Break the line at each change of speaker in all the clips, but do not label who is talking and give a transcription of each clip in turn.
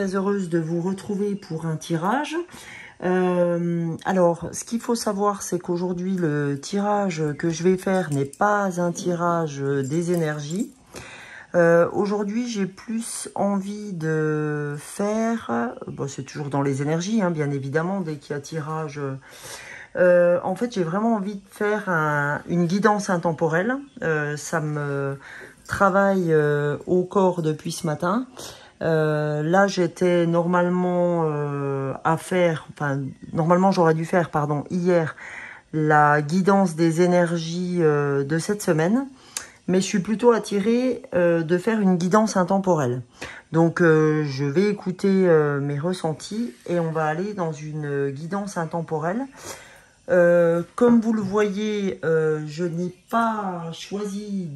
très heureuse de vous retrouver pour un tirage. Alors, ce qu'il faut savoir, c'est qu'aujourd'hui, le tirage que je vais faire n'est pas un tirage des énergies. Aujourd'hui, j'ai plus envie de faire... Bon, c'est toujours dans les énergies, hein, bien évidemment, dès qu'il y a tirage... en fait, j'ai vraiment envie de faire une guidance intemporelle. Ça me travaille au corps depuis ce matin. Là, j'étais normalement normalement j'aurais dû faire, pardon, hier, la guidance des énergies de cette semaine. Mais je suis plutôt attirée de faire une guidance intemporelle. Donc, je vais écouter mes ressentis et on va aller dans une guidance intemporelle. Comme vous le voyez, je n'ai pas choisi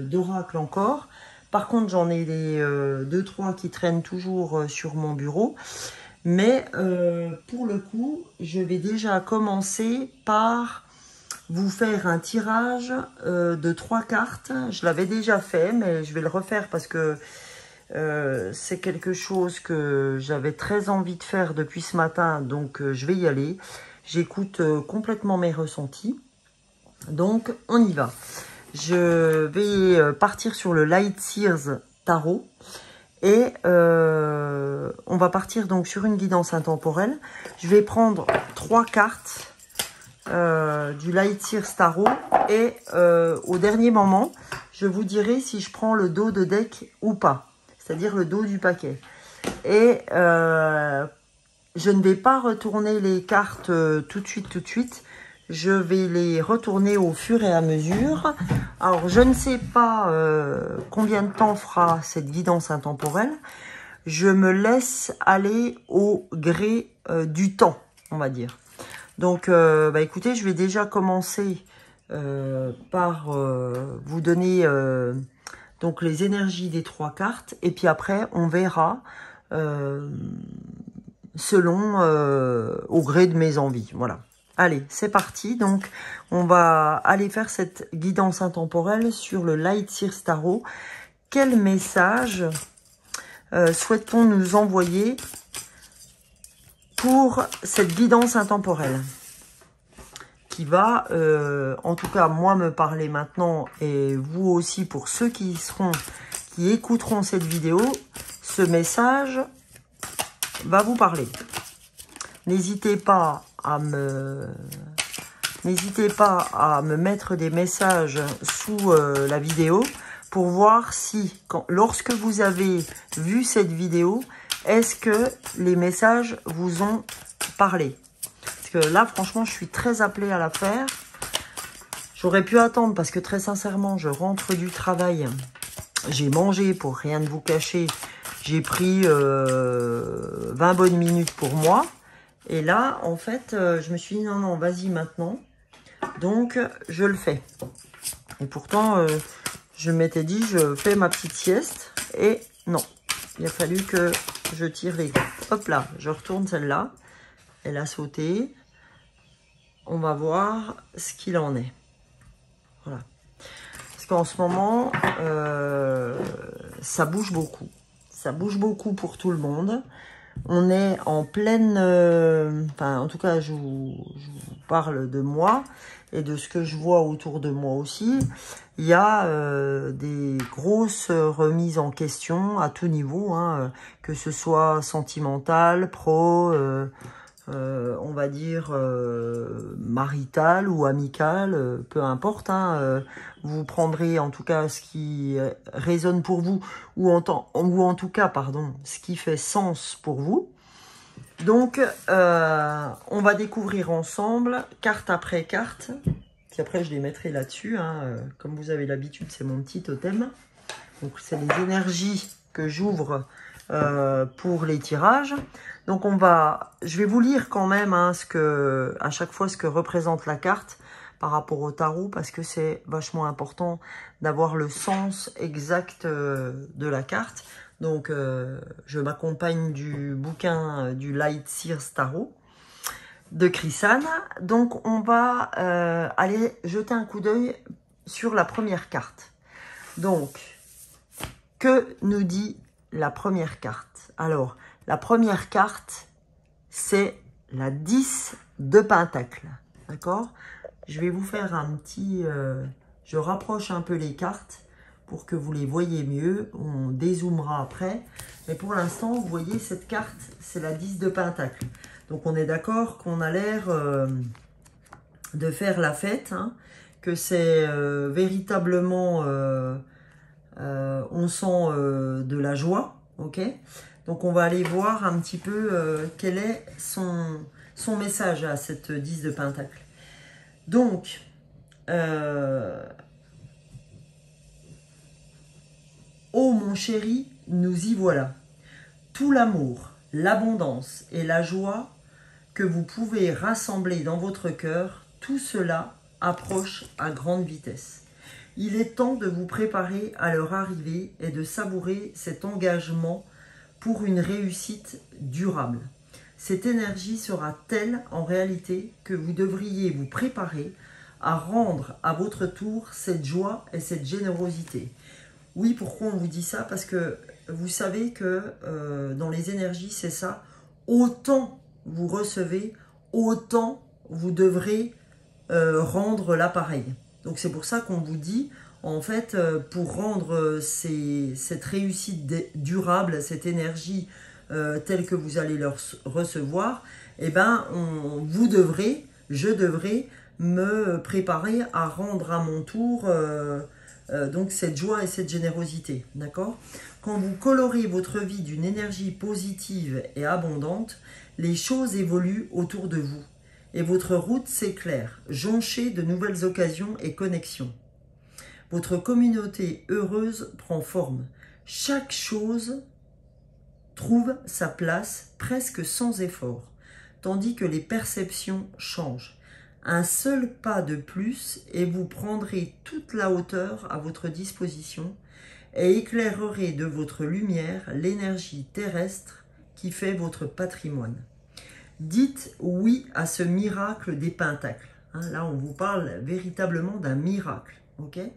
d'oracle encore. Par contre, j'en ai des 2-3 qui traînent toujours sur mon bureau. Mais pour le coup, je vais déjà commencer par vous faire un tirage de 3 cartes. Je l'avais déjà fait, mais je vais le refaire parce que c'est quelque chose que j'avais très envie de faire depuis ce matin. Donc, je vais y aller. J'écoute complètement mes ressentis. Donc, on y va. Je vais partir sur le Light Seers Tarot. Et on va partir donc sur une guidance intemporelle. Je vais prendre 3 cartes du Light Seers Tarot. Et au dernier moment, je vous dirai si je prends le dos de deck ou pas. C'est-à-dire le dos du paquet. Et... je ne vais pas retourner les cartes tout de suite. Je vais les retourner au fur et à mesure. Alors, je ne sais pas combien de temps fera cette guidance intemporelle. Je me laisse aller au gré du temps, on va dire. Donc, écoutez, je vais déjà commencer par vous donner donc les énergies des 3 cartes. Et puis après, on verra... selon au gré de mes envies. Voilà. Allez, c'est parti. Donc, on va aller faire cette guidance intemporelle sur le Light Seers Tarot. Quel message souhaite-t-on nous envoyer pour cette guidance intemporelle qui va, en tout cas, moi, me parler maintenant et vous aussi, pour ceux qui écouteront cette vidéo, ce message va vous parler. N'hésitez pas à me mettre des messages sous la vidéo pour voir si, lorsque vous avez vu cette vidéo, est-ce que les messages vous ont parlé. Parce que là, franchement, je suis très appelée à la faire. J'aurais pu attendre parce que très sincèrement, je rentre du travail. J'ai mangé, pour rien de vous cacher. J'ai pris 20 bonnes minutes pour moi. Et là, en fait, je me suis dit, non, vas-y maintenant. Donc, je le fais. Et pourtant, je m'étais dit, je fais ma petite sieste. Et non, il a fallu que je tire les cartes. Hop là, je retourne celle-là. Elle a sauté. On va voir ce qu'il en est. Voilà. Parce qu'en ce moment, ça bouge beaucoup. Ça bouge beaucoup pour tout le monde. On est en pleine... en tout cas, je vous parle de moi et de ce que je vois autour de moi aussi. Il y a des grosses remises en question à tout niveau, hein, que ce soit sentimental, pro, on va dire marital ou amical, peu importe. Hein, vous prendrez en tout cas ce qui résonne pour vous ou en tout cas, pardon, ce qui fait sens pour vous. Donc, on va découvrir ensemble, carte après carte. Puis après, je les mettrai là-dessus. Hein, comme vous avez l'habitude, c'est mon petit totem. Donc, c'est les énergies que j'ouvre pour les tirages. Donc, je vais vous lire quand même hein, à chaque fois ce que représente la carte par rapport au tarot, parce que c'est vachement important d'avoir le sens exact de la carte. Donc, je m'accompagne du bouquin du Light Seers Tarot de Chrisanne. Donc, on va aller jeter un coup d'œil sur la première carte. Donc, que nous dit la première carte? Alors, La première carte, c'est la 10 de Pentacle. D'accord? Je vais vous faire un petit... je rapproche un peu les cartes pour que vous les voyez mieux. On dézoomera après. Mais pour l'instant, vous voyez, cette carte, c'est la 10 de Pentacle. Donc, on est d'accord qu'on a l'air de faire la fête, hein, que c'est véritablement... on sent de la joie, ok? Donc, on va aller voir un petit peu quel est son message à cette 10 de Pentacle. Donc, oh mon chéri, nous y voilà. Tout l'amour, l'abondance et la joie que vous pouvez rassembler dans votre cœur, tout cela approche à grande vitesse. Il est temps de vous préparer à leur arrivée et de savourer cet engagement pour une réussite durable. Cette énergie sera telle en réalité que vous devriez vous préparer à rendre à votre tour cette joie et cette générosité. Oui, pourquoi on vous dit ça? Parce que vous savez que dans les énergies, c'est ça. Autant vous recevez, autant vous devrez rendre l'appareil. Donc c'est pour ça qu'on vous dit, en fait, pour rendre cette réussite durable, cette énergie telle que vous allez leur recevoir, eh ben, vous devrez, je devrais me préparer à rendre à mon tour donc cette joie et cette générosité, d'accord? Quand vous colorez votre vie d'une énergie positive et abondante, les choses évoluent autour de vous et votre route s'éclaire, jonchée de nouvelles occasions et connexions. Votre communauté heureuse prend forme. Chaque chose trouve sa place presque sans effort, tandis que les perceptions changent. Un seul pas de plus et vous prendrez toute la hauteur à votre disposition et éclairerez de votre lumière l'énergie terrestre qui fait votre patrimoine. Dites oui à ce miracle des pentacles. Hein, là, on vous parle véritablement d'un miracle. Okay,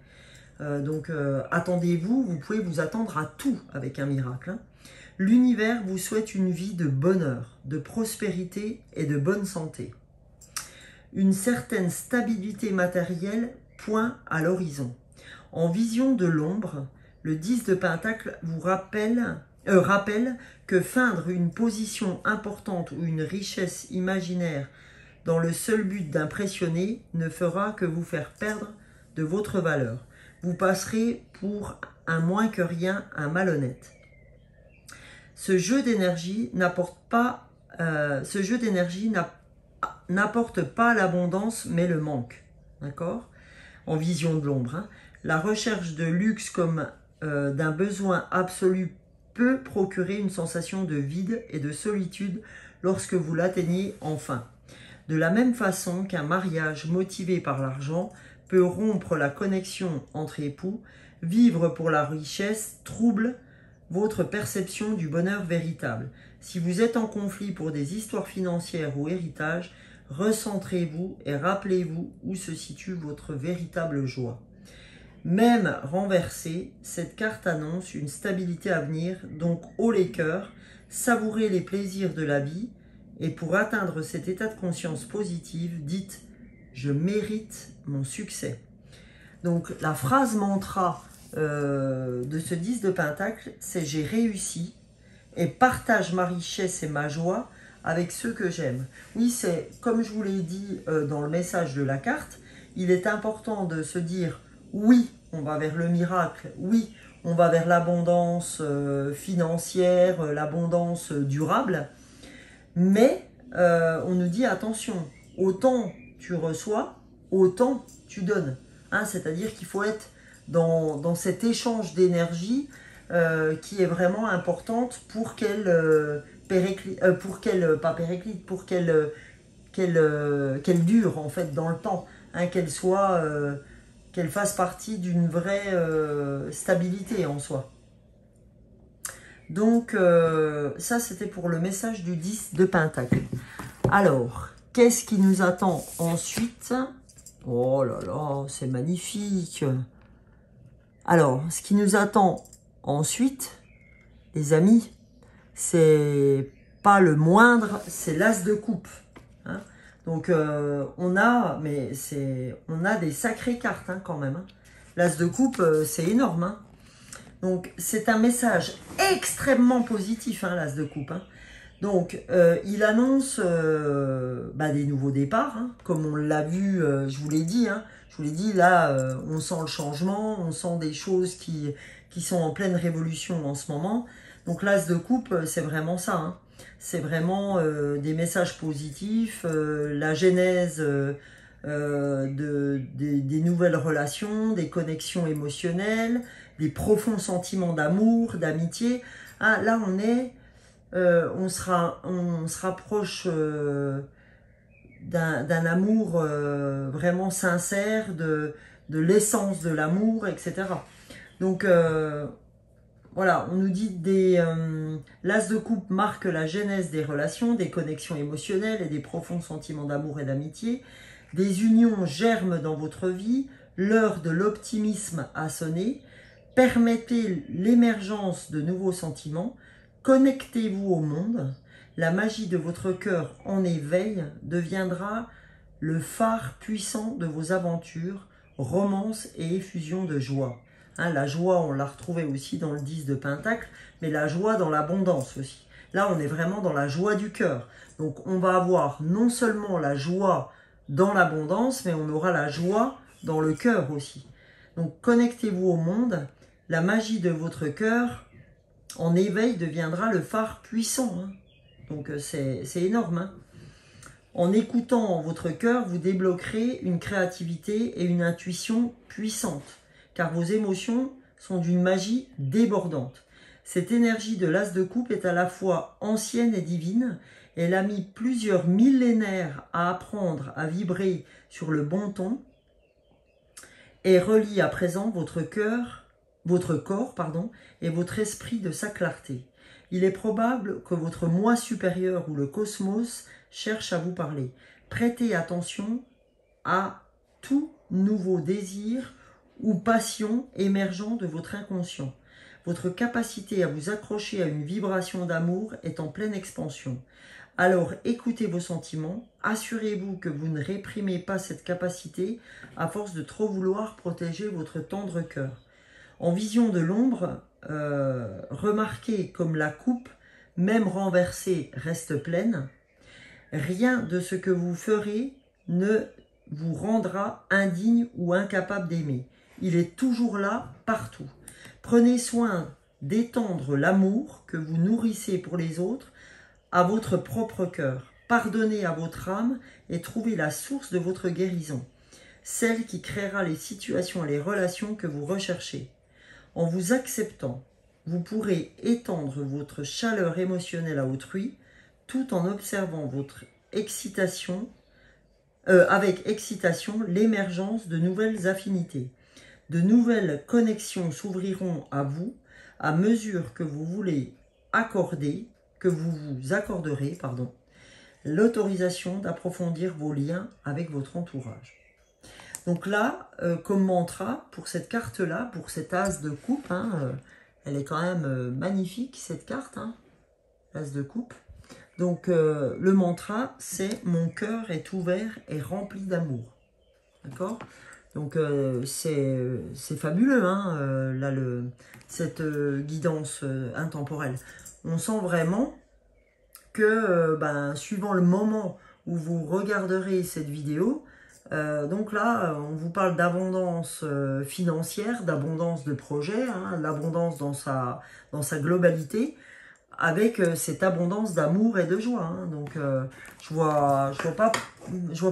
donc, attendez-vous, vous pouvez vous attendre à tout avec un miracle. Hein. L'univers vous souhaite une vie de bonheur, de prospérité et de bonne santé. Une certaine stabilité matérielle pointe à l'horizon. En vision de l'ombre, le 10 de Pentacle vous rappelle que feindre une position importante ou une richesse imaginaire dans le seul but d'impressionner ne fera que vous faire perdre de votre valeur. Vous passerez pour un moins que rien, un malhonnête. Ce jeu d'énergie n'apporte pas l'abondance, mais le manque. D'accord? En vision de l'ombre. Hein. La recherche de luxe comme d'un besoin absolu peut procurer une sensation de vide et de solitude lorsque vous l'atteignez enfin. De la même façon qu'un mariage motivé par l'argent peut rompre la connexion entre époux, vivre pour la richesse trouble votre perception du bonheur véritable. Si vous êtes en conflit pour des histoires financières ou héritages, recentrez-vous et rappelez-vous où se situe votre véritable joie. Même renversée, cette carte annonce une stabilité à venir, donc haut les cœurs, savourez les plaisirs de la vie, et pour atteindre cet état de conscience positive, dites « Je mérite mon succès ». Donc la phrase mantra de ce 10 de Pentacle, c'est « J'ai réussi et partage ma richesse et ma joie avec ceux que j'aime ». Oui, c'est comme je vous l'ai dit dans le message de la carte, il est important de se dire « Oui, on va vers le miracle, oui, on va vers l'abondance financière, l'abondance durable ». Mais on nous dit attention, autant tu reçois, autant tu donnes. Hein, c'est-à-dire qu'il faut être dans cet échange d'énergie qui est vraiment importante pour qu'elle qu'elle dure en fait dans le temps, hein, qu'elle fasse partie d'une vraie stabilité en soi. Donc, ça, c'était pour le message du 10 de Pentacle. Alors, qu'est-ce qui nous attend ensuite? Oh là là, c'est magnifique. Alors, ce qui nous attend ensuite, les amis, c'est pas le moindre, c'est l'as de coupe. Hein. Donc on a des sacrées cartes hein, quand même. Hein. L'as de coupe, c'est énorme. Hein. Donc c'est un message extrêmement positif, hein, l'as de coupe. Hein. Donc il annonce des nouveaux départs, hein, comme on l'a vu, je vous l'ai dit. Hein, je vous l'ai dit, là, on sent le changement, on sent des choses qui sont en pleine révolution en ce moment. Donc l'as de coupe, c'est vraiment ça. Hein. C'est vraiment des messages positifs, la genèse des nouvelles relations, des connexions émotionnelles, des profonds sentiments d'amour, d'amitié. Ah, là, on se rapproche d'un amour vraiment sincère, de l'essence de l'amour, etc. Donc, voilà, on nous dit l'as de coupe marque la genèse des relations, des connexions émotionnelles et des profonds sentiments d'amour et d'amitié. Des unions germent dans votre vie, l'heure de l'optimisme a sonné. Permettez l'émergence de nouveaux sentiments, connectez-vous au monde. La magie de votre cœur en éveil deviendra le phare puissant de vos aventures, romances et effusions de joie. Hein, la joie, on l'a retrouvée aussi dans le 10 de Pentacle, mais la joie dans l'abondance aussi. Là, on est vraiment dans la joie du cœur. Donc, on va avoir non seulement la joie dans l'abondance, mais on aura la joie dans le cœur aussi. Donc, connectez-vous au monde. La magie de votre cœur en éveil deviendra le phare puissant. Hein. Donc, c'est énorme. Hein. En écoutant votre cœur, vous débloquerez une créativité et une intuition puissantes, car vos émotions sont d'une magie débordante. Cette énergie de l'as de coupe est à la fois ancienne et divine. Elle a mis plusieurs millénaires à apprendre à vibrer sur le bon ton et relie à présent votre corps, et votre esprit de sa clarté. Il est probable que votre moi supérieur ou le cosmos cherche à vous parler. Prêtez attention à tout nouveau désir ou passion émergeant de votre inconscient. Votre capacité à vous accrocher à une vibration d'amour est en pleine expansion. Alors écoutez vos sentiments, assurez-vous que vous ne réprimez pas cette capacité à force de trop vouloir protéger votre tendre cœur. En vision de l'ombre, remarquez comme la coupe, même renversée, reste pleine. Rien de ce que vous ferez ne vous rendra indigne ou incapable d'aimer. Il est toujours là, partout. Prenez soin d'étendre l'amour que vous nourrissez pour les autres à votre propre cœur. Pardonnez à votre âme et trouvez la source de votre guérison, celle qui créera les situations et les relations que vous recherchez. En vous acceptant, vous pourrez étendre votre chaleur émotionnelle à autrui, tout en observant votre avec excitation l'émergence de nouvelles affinités. De nouvelles connexions s'ouvriront à vous à mesure que vous vous accorderez l'autorisation d'approfondir vos liens avec votre entourage. Donc là, comme mantra, pour cette carte-là, pour cet as de coupe, hein, elle est quand même magnifique cette carte, hein, as de coupe. Donc le mantra, c'est « Mon cœur est ouvert et rempli d'amour ». D'accord ? Donc c'est fabuleux, hein, là, cette guidance intemporelle. On sent vraiment que, suivant le moment où vous regarderez cette vidéo, donc là, on vous parle d'abondance financière, d'abondance de projet, hein, l'abondance dans sa globalité, avec cette abondance d'amour et de joie. Hein. Donc, je vois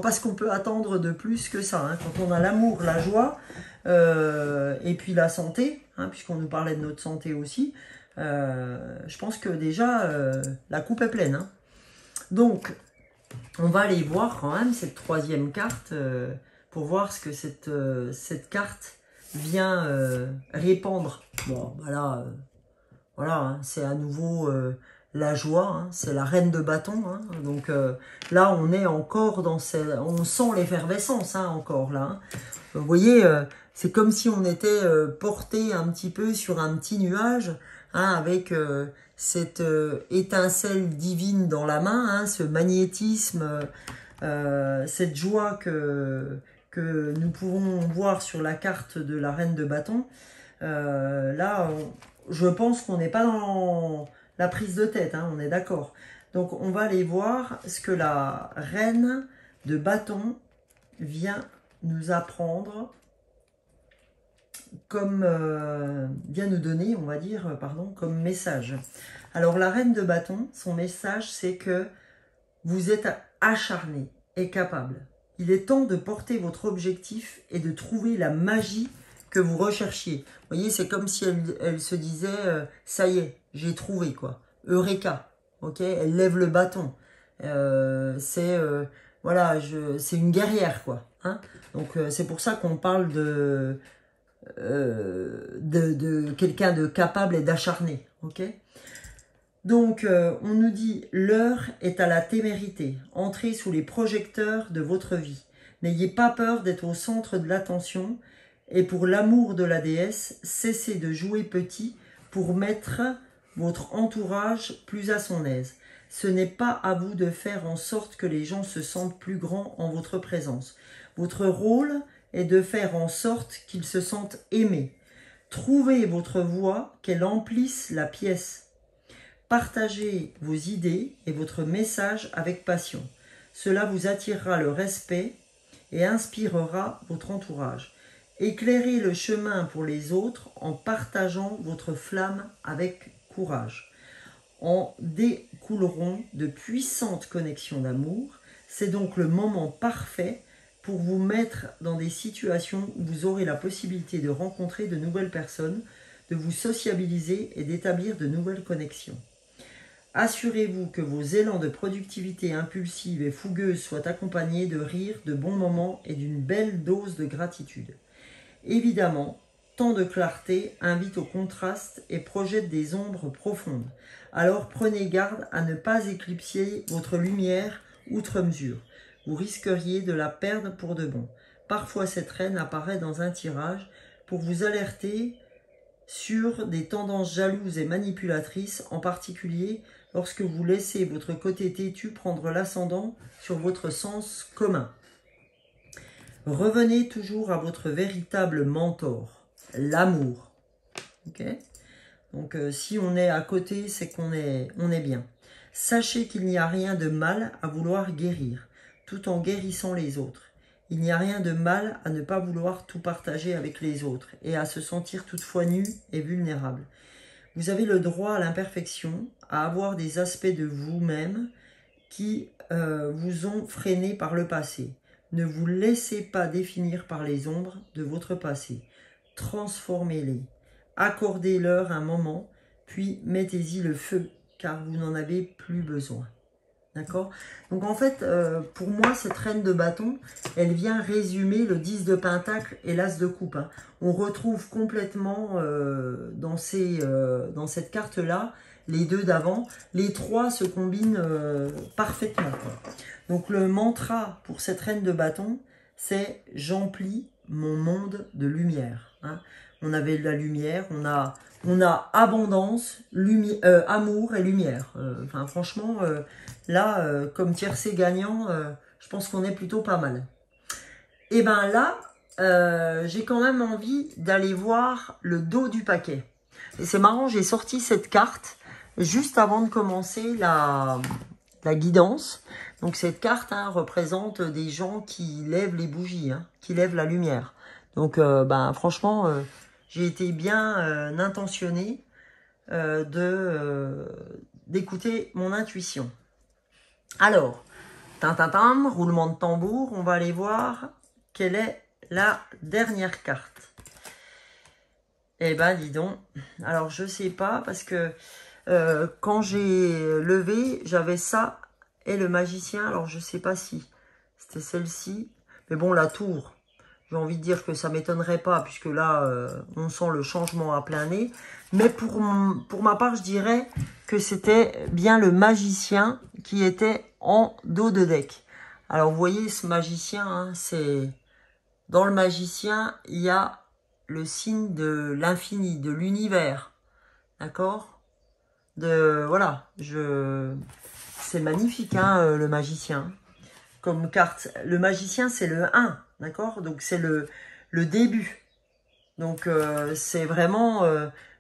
pas ce qu'on peut attendre de plus que ça. Hein. Quand on a l'amour, la joie, et puis la santé, hein, puisqu'on nous parlait de notre santé aussi, je pense que déjà, la coupe est pleine. Hein. Donc, on va aller voir quand même cette troisième carte pour voir ce que cette carte vient répandre. Bon, voilà, hein, c'est à nouveau la joie, hein, c'est la reine de bâton. Hein, donc là, on est encore on sent l'effervescence hein, encore là. Hein. Vous voyez, c'est comme si on était porté un petit peu sur un petit nuage, hein, avec cette étincelle divine dans la main, hein, ce magnétisme, cette joie que nous pouvons voir sur la carte de la reine de bâton. Là, je pense qu'on n'est pas dans la prise de tête, hein, on est d'accord. Donc, on va aller voir ce que la reine de bâton vient nous apprendre, comme vient nous donner, on va dire, pardon, comme message. Alors, la reine de bâton, son message, c'est que vous êtes acharné et capable. Il est temps de porter votre objectif et de trouver la magie que vous recherchiez. Vous voyez, c'est comme si elle se disait, ça y est, j'ai trouvé, quoi. Eureka, ok. Elle lève le bâton. Voilà, c'est une guerrière, quoi. Hein. Donc, c'est pour ça qu'on parle de quelqu'un de capable et d'acharné, ok. Donc, on nous dit, l'heure est à la témérité. Entrez sous les projecteurs de votre vie. N'ayez pas peur d'être au centre de l'attention. Et pour l'amour de la déesse, cessez de jouer petit pour mettre votre entourage plus à son aise. Ce n'est pas à vous de faire en sorte que les gens se sentent plus grands en votre présence. Votre rôle est de faire en sorte qu'ils se sentent aimés. Trouvez votre voix, qu'elle emplisse la pièce. Partagez vos idées et votre message avec passion. Cela vous attirera le respect et inspirera votre entourage. Éclairez le chemin pour les autres en partageant votre flamme avec courage. En découleront de puissantes connexions d'amour. C'est donc le moment parfait pour vous mettre dans des situations où vous aurez la possibilité de rencontrer de nouvelles personnes, de vous sociabiliser et d'établir de nouvelles connexions. Assurez-vous que vos élans de productivité impulsive et fougueuse soient accompagnés de rires, de bons moments et d'une belle dose de gratitude. Évidemment, tant de clarté invite au contraste et projette des ombres profondes. Alors prenez garde à ne pas éclipser votre lumière outre mesure. Vous risqueriez de la perdre pour de bon. Parfois cette reine apparaît dans un tirage pour vous alerter sur des tendances jalouses et manipulatrices, en particulier lorsque vous laissez votre côté têtu prendre l'ascendant sur votre sens commun. Revenez toujours à votre véritable mentor, l'amour. Okay. Donc si on est à côté, c'est qu'on est bien. Sachez qu'il n'y a rien de mal à vouloir guérir, tout en guérissant les autres. Il n'y a rien de mal à ne pas vouloir tout partager avec les autres et à se sentir toutefois nu et vulnérable. Vous avez le droit à l'imperfection, à avoir des aspects de vous-même qui vous ont freiné par le passé. Ne vous laissez pas définir par les ombres de votre passé. Transformez-les. Accordez-leur un moment, puis mettez-y le feu, car vous n'en avez plus besoin. D'accord? Donc en fait, pour moi, cette reine de bâton, elle vient résumer le 10 de pentacle et l'as de coupe. Hein. On retrouve complètement dans cette carte-là, les deux d'avant, les trois se combinent parfaitement. Quoi. Donc le mantra pour cette reine de bâton, c'est « J'emplis mon monde de lumière hein. ». On avait de la lumière, on a abondance, amour et lumière. Enfin, franchement, là, comme tiercé gagnant, je pense qu'on est plutôt pas mal. Et bien là, j'ai quand même envie d'aller voir le dos du paquet. Et c'est marrant, j'ai sorti cette carte juste avant de commencer la guidance. Donc cette carte hein, représente des gens qui lèvent les bougies, hein, qui lèvent la lumière. Donc franchement, j'ai été bien intentionné d'écouter mon intuition. Alors, tintintam, roulement de tambour, on va aller voir quelle est la dernière carte. Eh ben, dis donc. Alors, je sais pas, parce que quand j'ai levé, j'avais ça et le magicien. Alors, je sais pas si c'était celle-ci. Mais bon, la tour, j'ai envie de dire que ça m'étonnerait pas, puisque là, on sent le changement à plein nez. Mais pour ma part, je dirais que c'était bien le magicien qui était en dos de deck. Alors, vous voyez, ce magicien, hein, c'est Dans le magicien, il y a le signe de l'infini, de l'univers. D'accord? Voilà, c'est magnifique, hein, le magicien. Comme carte, le magicien, c'est le 1, d'accord? Donc, c'est le début. Donc, c'est vraiment,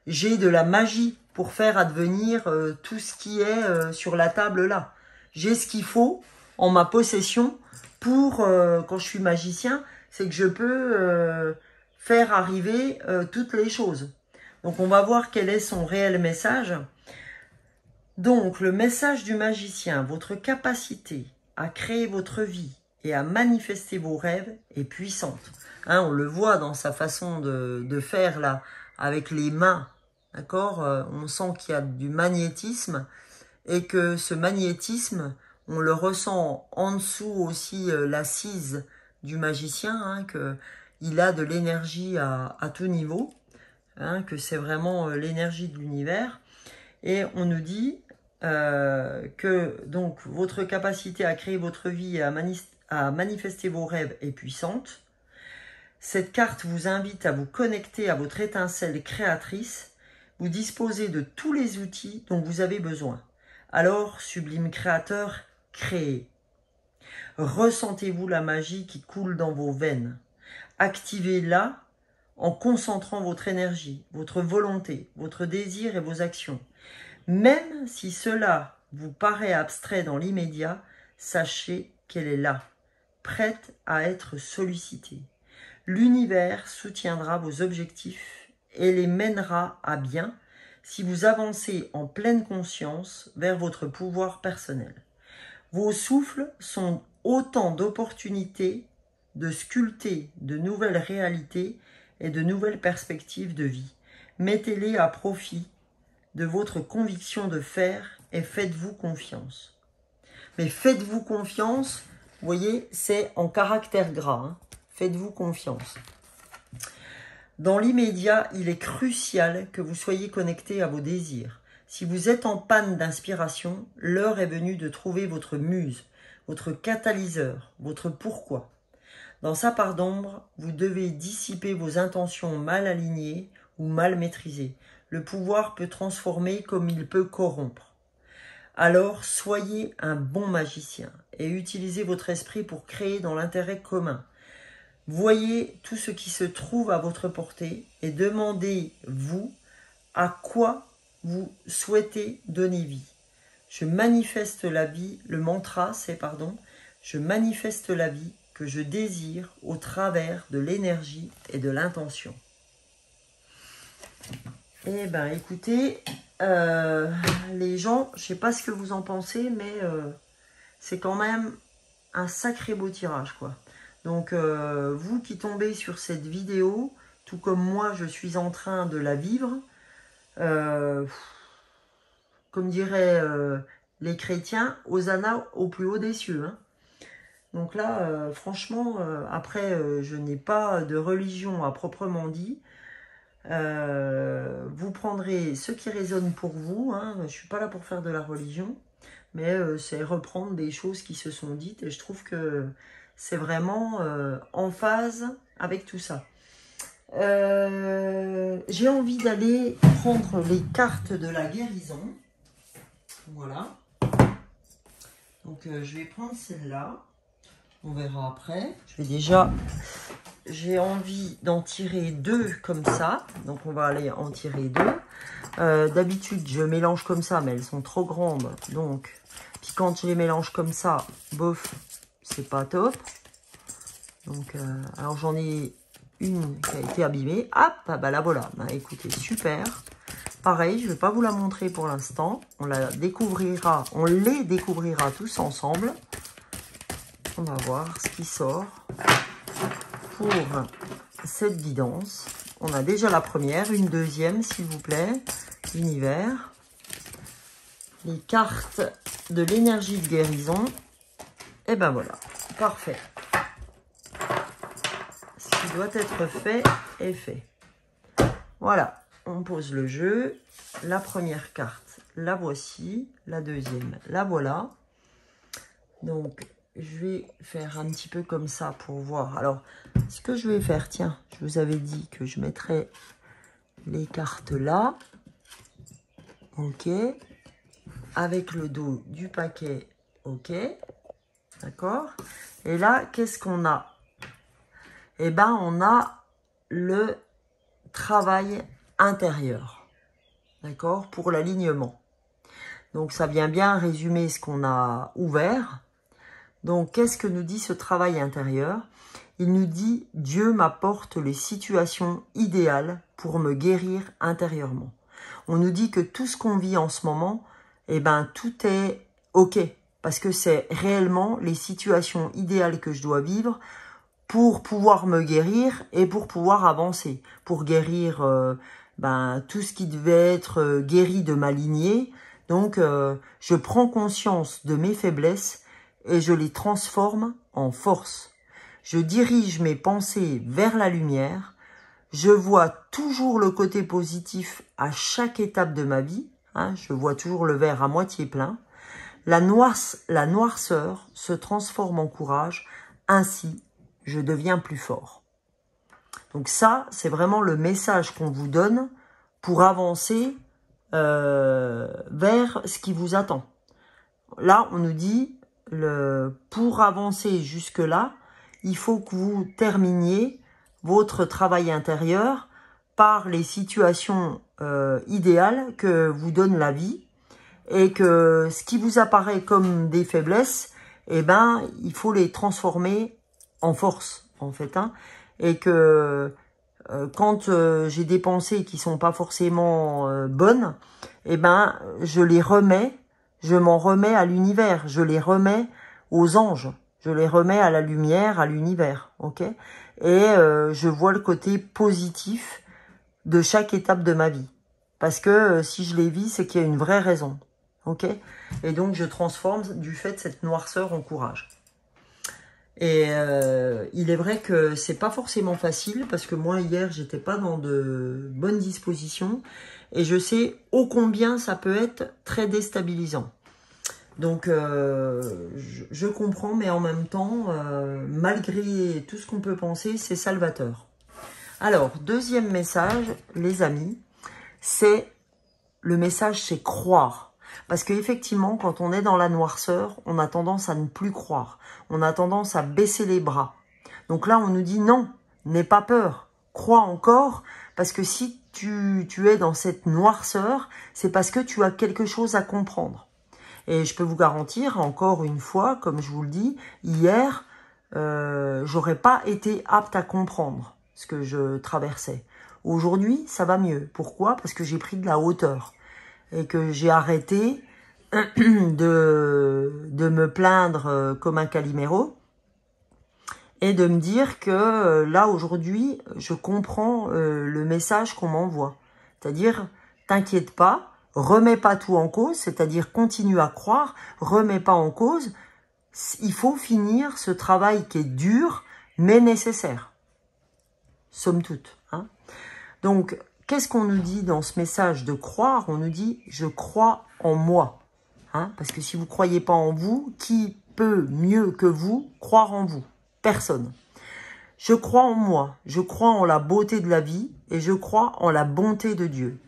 j'ai de la magie pour faire advenir tout ce qui est sur la table là. J'ai ce qu'il faut en ma possession pour, quand je suis magicien, c'est que je peux faire arriver toutes les choses. Donc, on va voir quel est son réel message. Donc, le message du magicien, votre capacité à créer votre vie et à manifester vos rêves est puissante. Hein, on le voit dans sa façon de faire là, avec les mains, d'accord? On sent qu'il y a du magnétisme et que ce magnétisme, on le ressent en dessous aussi l'assise du magicien, hein, qu'il a de l'énergie à tout niveau, hein, que c'est vraiment l'énergie de l'univers. Et on nous dit que donc votre capacité à créer votre vie et à manifester vos rêves est puissante. Cette carte vous invite à vous connecter à votre étincelle créatrice. Vous disposez de tous les outils dont vous avez besoin. Alors, sublime créateur, créez. Ressentez-vous la magie qui coule dans vos veines. Activez-la en concentrant votre énergie, votre volonté, votre désir et vos actions. Même si cela vous paraît abstrait dans l'immédiat, sachez qu'elle est là, prête à être sollicitée. L'univers soutiendra vos objectifs et les mènera à bien si vous avancez en pleine conscience vers votre pouvoir personnel. Vos souffles sont autant d'opportunités de sculpter de nouvelles réalités et de nouvelles perspectives de vie. Mettez-les à profit de votre conviction de faire et faites-vous confiance. Mais faites-vous confiance, vous voyez, c'est en caractère gras. Hein. Faites-vous confiance. Dans l'immédiat, il est crucial que vous soyez connecté à vos désirs. Si vous êtes en panne d'inspiration, l'heure est venue de trouver votre muse, votre catalyseur, votre pourquoi. Dans sa part d'ombre, vous devez dissiper vos intentions mal alignées ou mal maîtrisées. Le pouvoir peut transformer comme il peut corrompre. Alors, soyez un bon magicien et utilisez votre esprit pour créer dans l'intérêt commun. Voyez tout ce qui se trouve à votre portée et demandez-vous à quoi vous souhaitez donner vie. Je manifeste la vie, le mantra c'est je manifeste la vie que je désire au travers de l'énergie et de l'intention. Eh bien, écoutez, les gens, je ne sais pas ce que vous en pensez, mais c'est quand même un sacré beau tirage, quoi. Donc, vous qui tombez sur cette vidéo, tout comme moi, je suis en train de la vivre, comme diraient les chrétiens, Hosanna au plus haut des cieux. Hein. Donc là, franchement, après, je n'ai pas de religion à proprement dit. Vous prendrez ce qui résonne pour vous. Hein. Je ne suis pas là pour faire de la religion, mais c'est reprendre des choses qui se sont dites. Et je trouve que c'est vraiment en phase avec tout ça. J'ai envie d'aller prendre les cartes de la guérison. Voilà. Donc, je vais prendre celle-là. On verra après. J'ai envie d'en tirer 2 comme ça. Donc, on va aller en tirer 2. D'habitude, je mélange comme ça, mais elles sont trop grandes. Donc, puis quand je les mélange comme ça, bof, c'est pas top. Donc, alors j'en ai une qui a été abîmée. Hop, ah bah la voilà. Bah, écoutez, super. Pareil, je ne vais pas vous la montrer pour l'instant. On les découvrira tous ensemble. On va voir ce qui sort pour cette guidance. On a déjà la première, une deuxième, s'il vous plaît. Univers. Les cartes de l'énergie de guérison. Et ben voilà, parfait. Ce qui doit être fait est fait. Voilà, on pose le jeu. La première carte, la voici. La deuxième, la voilà. Donc, je vais faire un petit peu comme ça pour voir. Alors, ce que je vais faire, tiens, je vous avais dit que je mettrais les cartes là. Ok. Avec le dos du paquet. Ok. D'accord. Et là, qu'est-ce qu'on a? Eh ben, on a le travail intérieur. D'accord? Pour l'alignement. Donc, ça vient bien résumer ce qu'on a ouvert. Donc, qu'est-ce que nous dit ce travail intérieur? Il nous dit « Dieu m'apporte les situations idéales pour me guérir intérieurement ». On nous dit que tout ce qu'on vit en ce moment, eh ben, tout est OK. Parce que c'est réellement les situations idéales que je dois vivre pour pouvoir me guérir et pour pouvoir avancer. Pour guérir tout ce qui devait être guéri de ma lignée. Donc, je prends conscience de mes faiblesses et je les transforme en force. Je dirige mes pensées vers la lumière. Je vois toujours le côté positif à chaque étape de ma vie. Hein, je vois toujours le verre à moitié plein. La noirceur se transforme en courage. Ainsi, je deviens plus fort. Donc ça, c'est vraiment le message qu'on vous donne pour avancer vers ce qui vous attend. Là, on nous dit, pour avancer jusque-là, il faut que vous terminiez votre travail intérieur par les situations idéales que vous donne la vie et que ce qui vous apparaît comme des faiblesses, eh ben, il faut les transformer en force, en fait. Hein, et que quand j'ai des pensées qui sont pas forcément bonnes, eh ben, je les remets, je m'en remets à l'univers, je les remets aux anges, je les remets à la lumière, à l'univers, ok? Et je vois le côté positif de chaque étape de ma vie. Parce que si je les vis, c'est qu'il y a une vraie raison, ok? Et donc, je transforme du fait cette noirceur en courage. Et il est vrai que c'est pas forcément facile parce que moi hier j'étais pas dans de bonnes dispositions et je sais ô combien ça peut être très déstabilisant. Donc je comprends, mais en même temps, malgré tout ce qu'on peut penser, c'est salvateur. Alors, deuxième message, les amis, c'est le message, c'est croire. Parce qu'effectivement, quand on est dans la noirceur, on a tendance à ne plus croire. On a tendance à baisser les bras. Donc là, on nous dit non, n'aie pas peur. Crois encore, parce que si tu es dans cette noirceur, c'est parce que tu as quelque chose à comprendre. Et je peux vous garantir, encore une fois, comme je vous le dis, hier, j'aurais pas été apte à comprendre ce que je traversais. Aujourd'hui, ça va mieux. Pourquoi? Parce que j'ai pris de la hauteur. Et que j'ai arrêté de me plaindre comme un Calimero et de me dire que là aujourd'hui je comprends le message qu'on m'envoie, c'est-à-dire t'inquiète pas, remets pas tout en cause, c'est-à-dire continue à croire, remets pas en cause, il faut finir ce travail qui est dur mais nécessaire, somme toute, hein. Donc qu'est-ce qu'on nous dit dans ce message de croire? On nous dit « je crois en moi hein ». Parce que si vous ne croyez pas en vous, qui peut mieux que vous croire en vous? Personne. Je crois en moi, je crois en la beauté de la vie et je crois en la bonté de Dieu.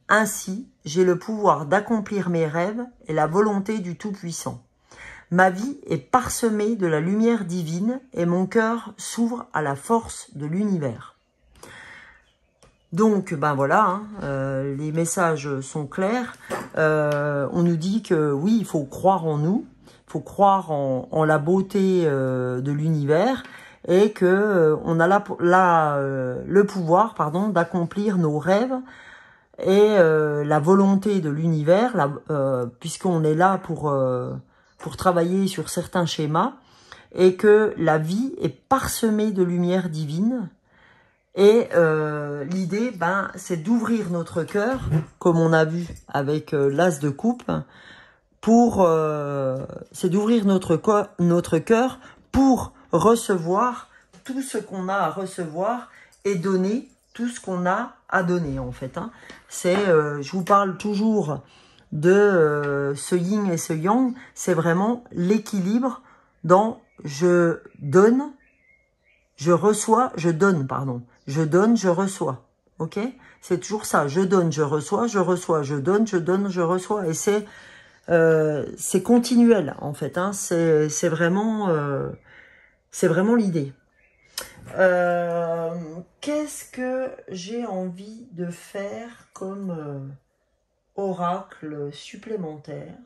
Ainsi, j'ai le pouvoir d'accomplir mes rêves et la volonté du Tout-Puissant. Ma vie est parsemée de la lumière divine et mon cœur s'ouvre à la force de l'univers. Donc, ben voilà, hein, les messages sont clairs. On nous dit que oui, il faut croire en nous, il faut croire en la beauté de l'univers et que on a le pouvoir, pardon, d'accomplir nos rêves et la volonté de l'univers, puisqu'on est là pour travailler sur certains schémas et que la vie est parsemée de lumière divine. Et l'idée, c'est d'ouvrir notre cœur, comme on a vu avec l'as de coupe, c'est d'ouvrir notre cœur pour recevoir tout ce qu'on a à recevoir et donner tout ce qu'on a à donner, en fait. Hein. Je vous parle toujours de ce yin et ce yang, c'est vraiment l'équilibre dans je donne, je reçois, je donne, pardon. Je donne, je reçois. Ok? C'est toujours ça. Je donne, je reçois, je donne, je reçois. Et c'est continuel, en fait. Hein. C'est vraiment l'idée. Qu'est-ce que j'ai envie de faire comme oracle supplémentaire?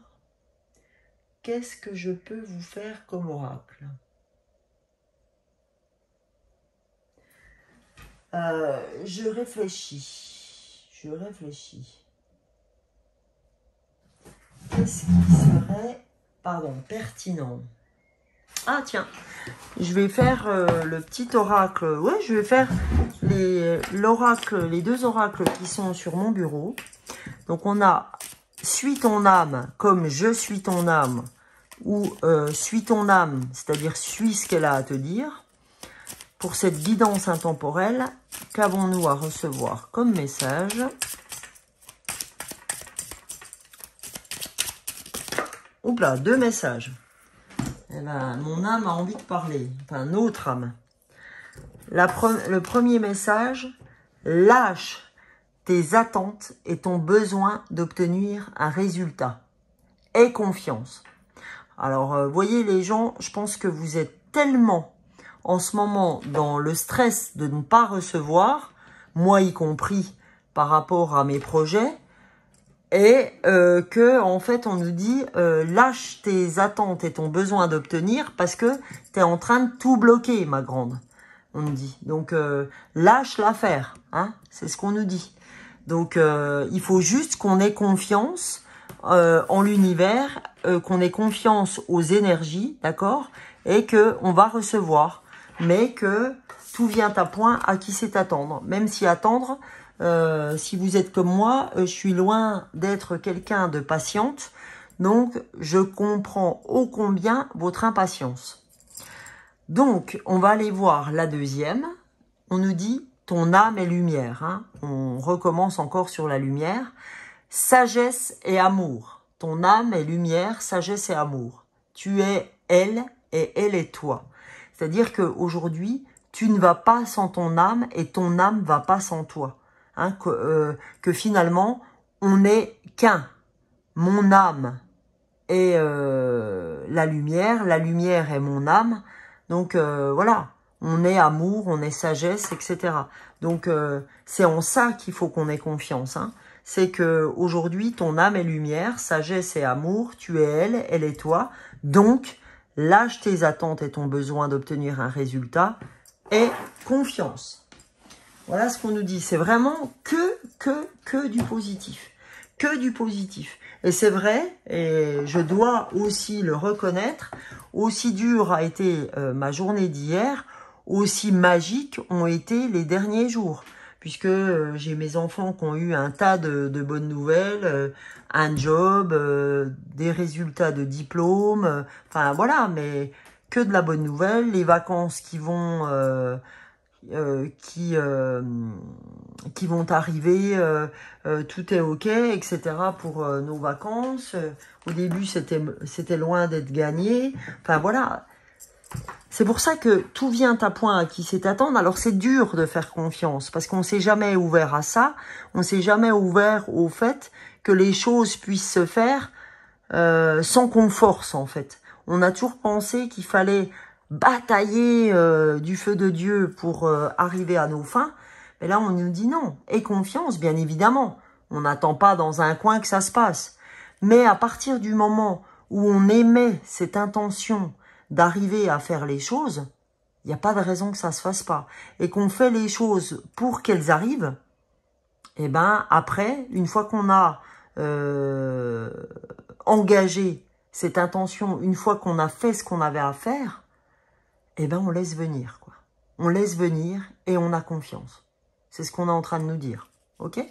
Qu'est-ce que je peux vous faire comme oracle? Je réfléchis. Qu'est-ce qui serait, pertinent? Ah tiens, je vais faire le petit oracle. Ouais, je vais faire les deux oracles qui sont sur mon bureau. Donc on a suis ton âme comme je suis ton âme, ou suis ton âme, c'est-à-dire suis ce qu'elle a à te dire. Pour cette guidance intemporelle, qu'avons-nous à recevoir comme message? Oups là, 2 messages. Eh ben, mon âme a envie de parler, enfin notre âme. Le premier message, lâche tes attentes et ton besoin d'obtenir un résultat. Aie confiance. Alors, voyez les gens, je pense que vous êtes tellement en ce moment dans le stress de ne pas recevoir, moi y compris par rapport à mes projets, et que en fait on nous dit lâche tes attentes et ton besoin d'obtenir parce que tu es en train de tout bloquer, ma grande. On nous dit. Donc lâche l'affaire, hein, c'est ce qu'on nous dit. Donc il faut juste qu'on ait confiance en l'univers, qu'on ait confiance aux énergies, d'accord, et que on va recevoir, mais que tout vient à point à qui sait attendre, même si attendre. Si vous êtes comme moi, je suis loin d'être quelqu'un de patiente, donc je comprends ô combien votre impatience. Donc, on va aller voir la deuxième. On nous dit, ton âme est lumière. Hein. On recommence encore sur la lumière. Sagesse et amour. Ton âme est lumière, sagesse et amour. Tu es elle et elle est toi. C'est-à-dire qu'aujourd'hui, tu ne vas pas sans ton âme et ton âme ne va pas sans toi. Hein, que finalement, on n'est qu'un. Mon âme est la lumière est mon âme. Donc voilà, on est amour, on est sagesse, etc. Donc c'est en ça qu'il faut qu'on ait confiance. Hein. C'est que aujourd'hui, ton âme est lumière, sagesse et amour, tu es elle, elle est toi. Donc, lâche tes attentes et ton besoin d'obtenir un résultat et confiance. Voilà ce qu'on nous dit. C'est vraiment que du positif. Que du positif. Et c'est vrai, et je dois aussi le reconnaître, aussi dure a été ma journée d'hier, aussi magiques ont été les derniers jours. Puisque j'ai mes enfants qui ont eu un tas de bonnes nouvelles, un job, des résultats de diplôme, enfin voilà, mais que de la bonne nouvelle, les vacances qui vont qui vont arriver, tout est ok, etc. pour nos vacances. Au début, c'était loin d'être gagné. Enfin voilà, c'est pour ça que tout vient à point à qui sait attendre. Alors c'est dur de faire confiance parce qu'on s'est jamais ouvert à ça, on s'est jamais ouvert au fait que les choses puissent se faire sans qu'on force en fait. On a toujours pensé qu'il fallait batailler du feu de Dieu pour arriver à nos fins. Mais là, on nous dit non. Et confiance, bien évidemment. On n'attend pas dans un coin que ça se passe. Mais à partir du moment où on émet cette intention d'arriver à faire les choses, il n'y a pas de raison que ça se fasse pas. Et qu'on fait les choses pour qu'elles arrivent, et ben après, une fois qu'on a engagé cette intention, une fois qu'on a fait ce qu'on avait à faire, eh ben on laisse venir, quoi. On laisse venir et on a confiance. C'est ce qu'on est en train de nous dire, ok?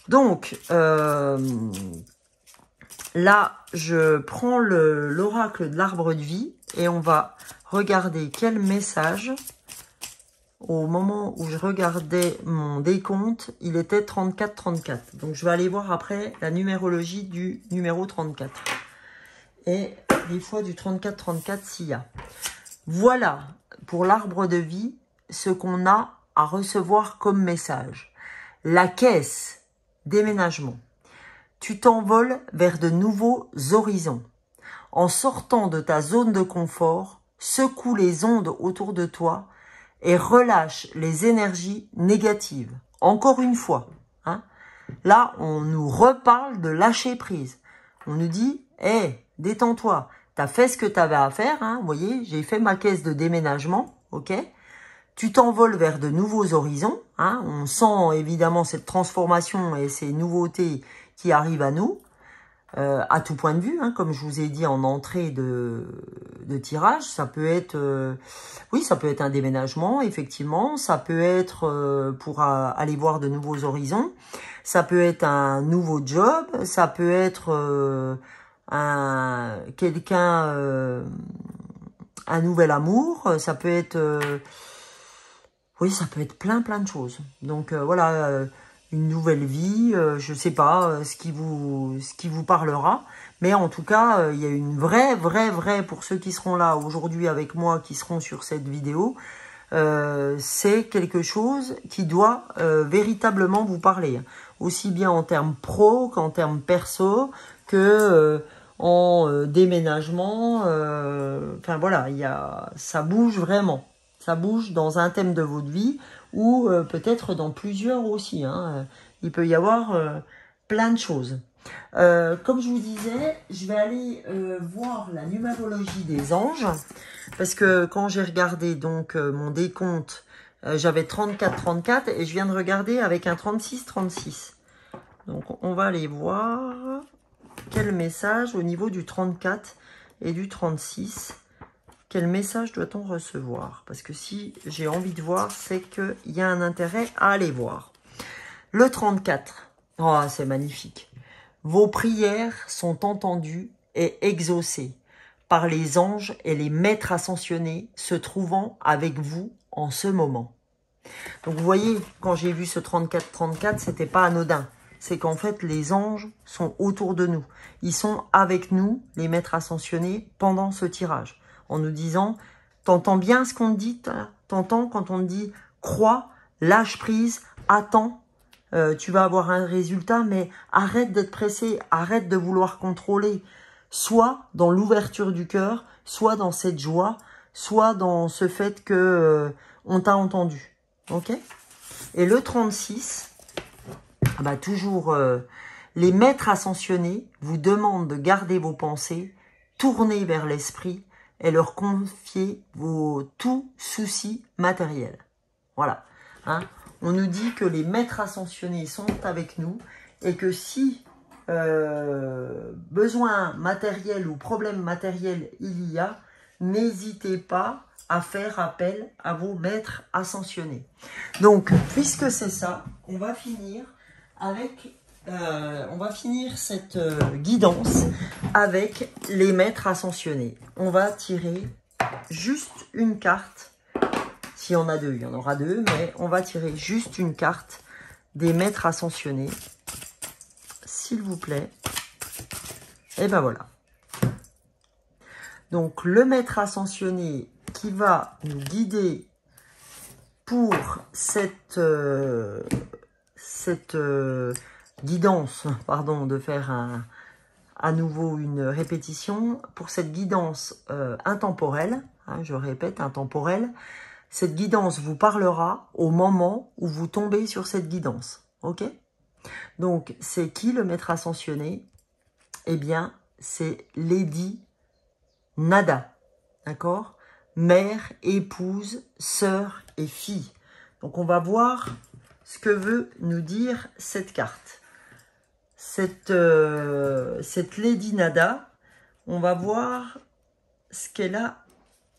Donc, là, je prends l'oracle de l'arbre de vie et on va regarder quel message. Au moment où je regardais mon décompte, il était 34-34. Donc, je vais aller voir après la numérologie du numéro 34. Et des fois du 34-34 s'il y a. Voilà, pour l'arbre de vie, ce qu'on a à recevoir comme message. La caisse, déménagement. Tu t'envoles vers de nouveaux horizons. En sortant de ta zone de confort, secoue les ondes autour de toi et relâche les énergies négatives. Encore une fois, hein, là, on nous reparle de lâcher prise. On nous dit, hé, détends-toi, t'as fait ce que t'avais à faire, hein, vous voyez, j'ai fait ma caisse de déménagement, ok? Tu t'envoles vers de nouveaux horizons, hein, on sent évidemment cette transformation et ces nouveautés qui arrivent à nous, à tout point de vue, hein, comme je vous ai dit en entrée de tirage, ça peut être, oui, ça peut être un déménagement, effectivement, ça peut être pour aller voir de nouveaux horizons, ça peut être un nouveau job, ça peut être quelqu'un, un nouvel amour, ça peut être, oui, ça peut être plein de choses. Donc voilà. Une nouvelle vie, je sais pas ce qui vous parlera, mais en tout cas, il y a une vraie, pour ceux qui seront là aujourd'hui avec moi, qui seront sur cette vidéo, c'est quelque chose qui doit véritablement vous parler, aussi bien en termes pro qu'en termes perso, que en déménagement, enfin voilà, ça bouge vraiment. Ça bouge dans un thème de votre vie ou peut-être dans plusieurs aussi. Hein. Il peut y avoir plein de choses. Comme je vous disais, je vais aller voir la numérologie des anges. Parce que quand j'ai regardé donc mon décompte, j'avais 34-34 et je viens de regarder avec un 36-36. Donc on va aller voir quel message au niveau du 34 et du 36. Quel message doit-on recevoir? Parce que si j'ai envie de voir, c'est qu'il y a un intérêt à aller voir. Le 34. Oh, c'est magnifique. Vos prières sont entendues et exaucées par les anges et les maîtres ascensionnés se trouvant avec vous en ce moment. Donc vous voyez, quand j'ai vu ce 34-34, c'était pas anodin. C'est qu'en fait, les anges sont autour de nous. Ils sont avec nous, les maîtres ascensionnés, pendant ce tirage. En nous disant, t'entends bien ce qu'on te dit, t'entends quand on te dit, crois, lâche prise, attends, tu vas avoir un résultat, mais arrête d'être pressé, arrête de vouloir contrôler. Soit dans l'ouverture du cœur, soit dans cette joie, soit dans ce fait que on t'a entendu. Ok? Et le 36, bah toujours, les maîtres ascensionnés vous demandent de garder vos pensées tournées vers l'esprit et leur confier vos tout soucis matériels. Voilà. Hein. On nous dit que les maîtres ascensionnés sont avec nous et que si besoin matériel ou problème matériel il y a, n'hésitez pas à faire appel à vos maîtres ascensionnés. Donc, puisque c'est ça, on va finir avec... on va finir cette guidance avec les maîtres ascensionnés. On va tirer juste une carte. S'il y en a deux, il y en aura deux, mais on va tirer juste une carte des maîtres ascensionnés. S'il vous plaît. Et ben voilà. Donc, le maître ascensionné qui va nous guider pour cette guidance, pardon, de faire à nouveau une répétition, pour cette guidance intemporelle, hein, je répète, intemporelle, cette guidance vous parlera au moment où vous tombez sur cette guidance, ok? Donc, c'est qui le maître ascensionné? Eh bien, c'est Lady Nada, d'accord? Mère, épouse, sœur et fille. Donc, on va voir ce que veut nous dire cette carte. Cette Lady Nada, on va voir ce qu'elle a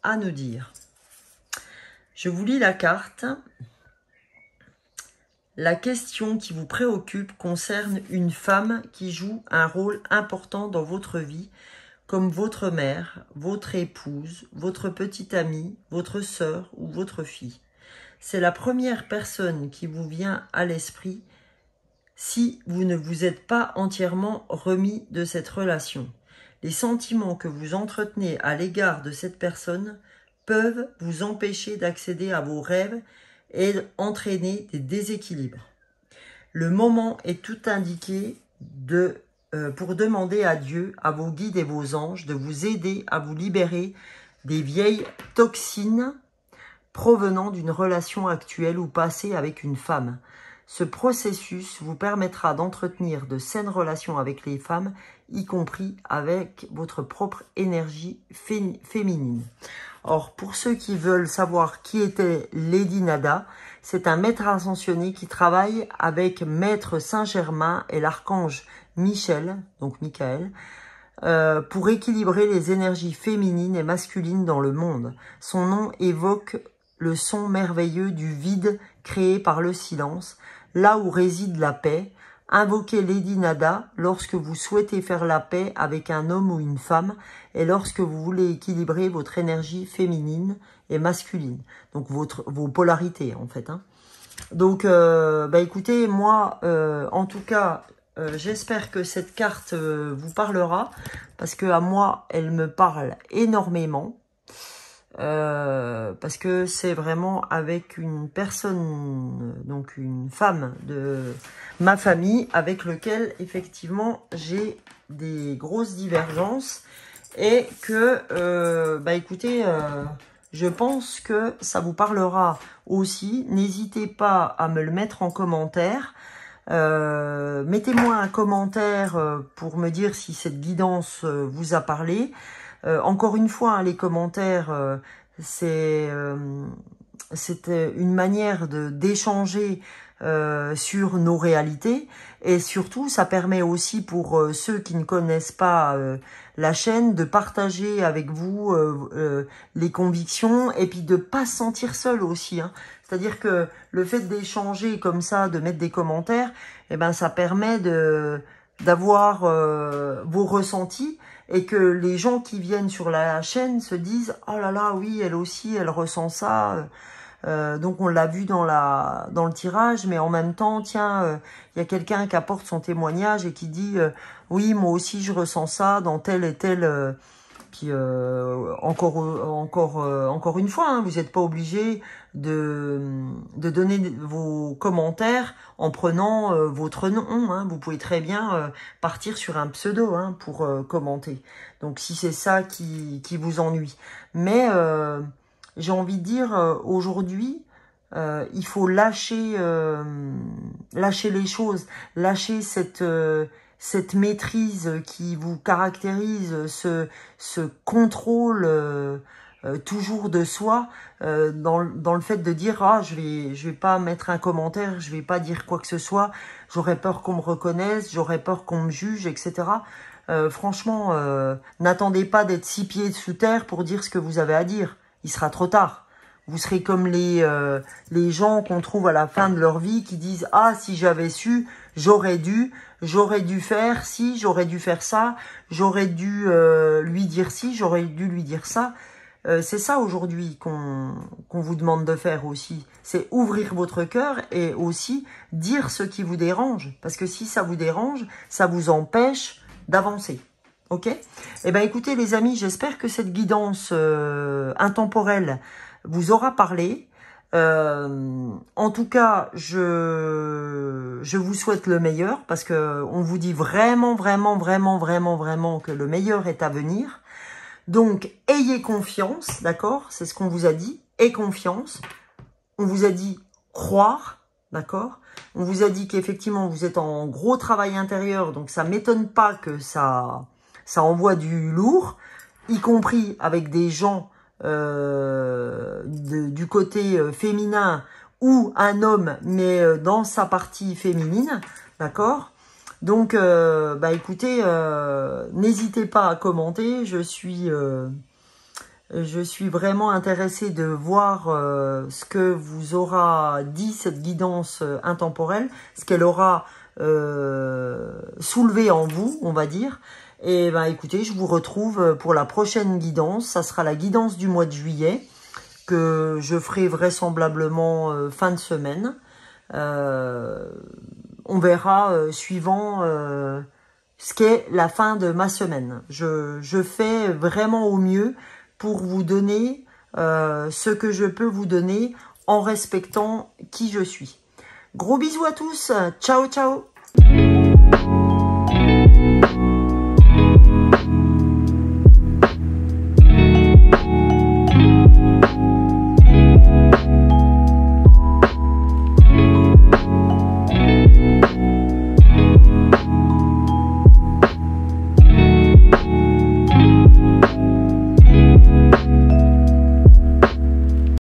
à nous dire. Je vous lis la carte. La question qui vous préoccupe concerne une femme qui joue un rôle important dans votre vie, comme votre mère, votre épouse, votre petite amie, votre sœur ou votre fille. C'est la première personne qui vous vient à l'esprit si vous ne vous êtes pas entièrement remis de cette relation. Les sentiments que vous entretenez à l'égard de cette personne peuvent vous empêcher d'accéder à vos rêves et entraîner des déséquilibres. Le moment est tout indiqué pour demander à Dieu, à vos guides et vos anges de vous aider à vous libérer des vieilles toxines provenant d'une relation actuelle ou passée avec une femme. Ce processus vous permettra d'entretenir de saines relations avec les femmes, y compris avec votre propre énergie féminine. Or, pour ceux qui veulent savoir qui était Lady Nada, c'est un maître ascensionné qui travaille avec Maître Saint-Germain et l'archange Michel, donc Michael, pour équilibrer les énergies féminines et masculines dans le monde. Son nom évoque le son merveilleux du vide créé par le silence, là où réside la paix. Invoquez Lady Nada lorsque vous souhaitez faire la paix avec un homme ou une femme et lorsque vous voulez équilibrer votre énergie féminine et masculine. Donc vos polarités en fait. Hein. Donc écoutez, moi en tout cas, j'espère que cette carte vous parlera parce que à moi elle me parle énormément. Parce que c'est vraiment avec une personne, donc une femme de ma famille, avec lequel effectivement j'ai des grosses divergences et que, écoutez, je pense que ça vous parlera aussi. N'hésitez pas à me le mettre en commentaire. Mettez-moi un commentaire pour me dire si cette guidance vous a parlé. Encore une fois, hein, les commentaires, c'est une manière d'échanger sur nos réalités et surtout, ça permet aussi pour ceux qui ne connaissent pas la chaîne de partager avec vous les convictions et puis de pas se sentir seul aussi. Hein. C'est-à-dire que le fait d'échanger comme ça, de mettre des commentaires, eh ben, ça permet d'avoir vos ressentis et que les gens qui viennent sur la chaîne se disent « Oh là là, oui, elle aussi, elle ressent ça. » Donc on l'a vu dans le tirage, mais en même temps, tiens, il y a quelqu'un qui apporte son témoignage et qui dit oui, moi aussi je ressens ça dans tel et tel. Puis encore une fois, hein, vous n'êtes pas obligé de donner vos commentaires en prenant votre nom. Hein. Vous pouvez très bien partir sur un pseudo hein, pour commenter. Donc si c'est ça qui vous ennuie. Mais j'ai envie de dire, aujourd'hui, il faut lâcher les choses, lâcher cette maîtrise qui vous caractérise, ce contrôle toujours de soi, dans le fait de dire ah je vais pas mettre un commentaire, je vais pas dire quoi que ce soit, j'aurais peur qu'on me reconnaisse, j'aurais peur qu'on me juge, etc. Franchement, n'attendez pas d'être 6 pieds sous terre pour dire ce que vous avez à dire. Il sera trop tard. Vous serez comme les gens qu'on trouve à la fin de leur vie qui disent « Ah, si j'avais su, j'aurais dû faire ci, j'aurais dû faire ça, j'aurais dû lui dire ci, j'aurais dû lui dire ça. » C'est ça aujourd'hui qu'on vous demande de faire aussi. C'est ouvrir votre cœur et aussi dire ce qui vous dérange. Parce que si ça vous dérange, ça vous empêche d'avancer. Ok? Eh bien, écoutez, les amis, j'espère que cette guidance intemporelle vous aura parlé. En tout cas, je vous souhaite le meilleur parce que on vous dit vraiment que le meilleur est à venir. Donc, ayez confiance, d'accord? C'est ce qu'on vous a dit. Aie confiance. On vous a dit croire, d'accord? On vous a dit qu'effectivement, vous êtes en gros travail intérieur, donc ça m'étonne pas que ça envoie du lourd, y compris avec des gens du côté féminin ou un homme, mais dans sa partie féminine, d'accord? Donc, écoutez, n'hésitez pas à commenter, je suis vraiment intéressée de voir ce que vous aura dit cette guidance intemporelle, ce qu'elle aura soulevé en vous, on va dire. Et écoutez, je vous retrouve pour la prochaine guidance. Ça sera la guidance du mois de juillet que je ferai vraisemblablement fin de semaine. On verra suivant ce qu'est la fin de ma semaine. Je fais vraiment au mieux pour vous donner ce que je peux vous donner en respectant qui je suis. Gros bisous à tous, ciao ciao.